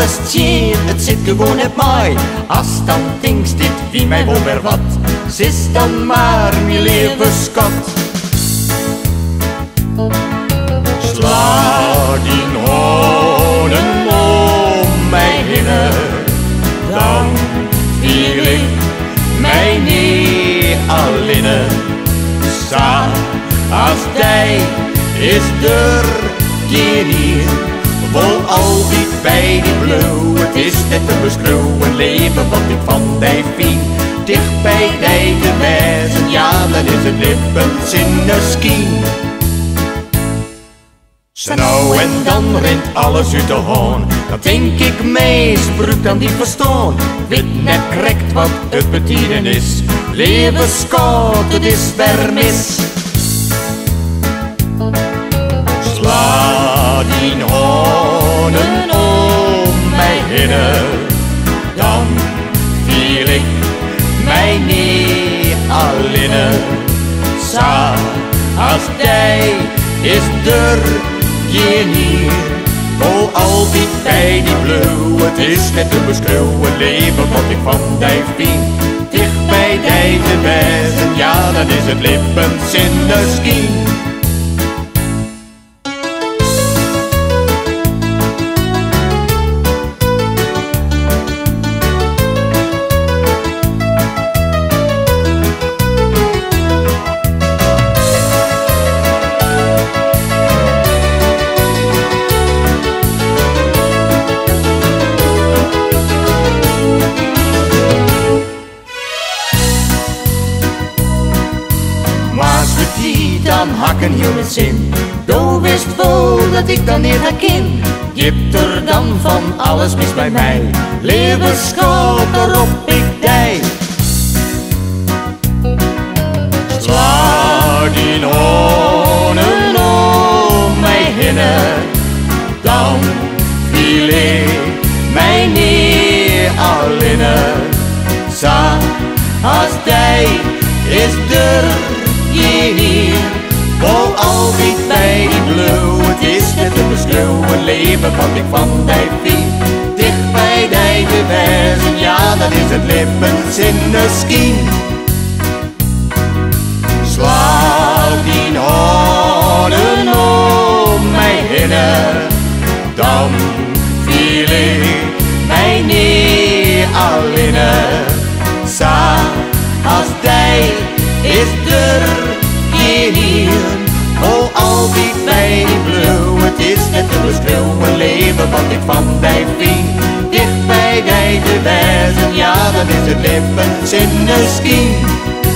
alles tjeen, het zit gewoon op mij. Als dan denkst dit wie mij wel weer wat, ze is dan maar mijn levenskat. Sla die honen om mij heen, dan viel ik mij niet alleen. Sa als hij is er geen hier, vol altijd bij die blauw. Het is net een beschreeuwen leven wat ik van die vind. Dicht bij die te wijzen, ja dan is het lippens in de skien. Zo nou en dan rent alles uit de hoorn, dan denk ik meest broek dan die verstaan. Weet net correct wat het betekenen is, levenskoud, het is vermis. Sla die honen om mij heen, dan viel ik mij niet alleen. Sa als hij is er geen hier, vol altijd bij die blauw. Het is net een beschreeuwen leven wat ik van die vind. Dicht bij die te wijzen, ja dan is het lippens in de skien. Dan hakken heel het zin, doe wist wel dat ik dan niet herken. Je hebt er dan van alles mis bij mij, levensskoud erop ik dij. Sla die honen om mij heen, dan viel ik mij niet alleen. Sa als hij is er geen hier, vol altijd bij die blauw. Het is net een beschreeuwen leven wat ik van die vind. Dicht bij die te wijzen, ja dan is het lippens in de skien. Sla die honen om mij heen, dan viel ik mij niet alleen. Sa als hij is er geen hier, vol altijd bij die blauw. Het is net een beschreeuwen leven wat ik van die vind. Dicht bij die te wijzen, ja dan is het lippens in de skien.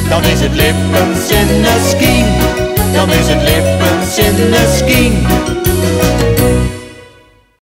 Dan is het lippens in de skien. Dan is het lippens in de skien.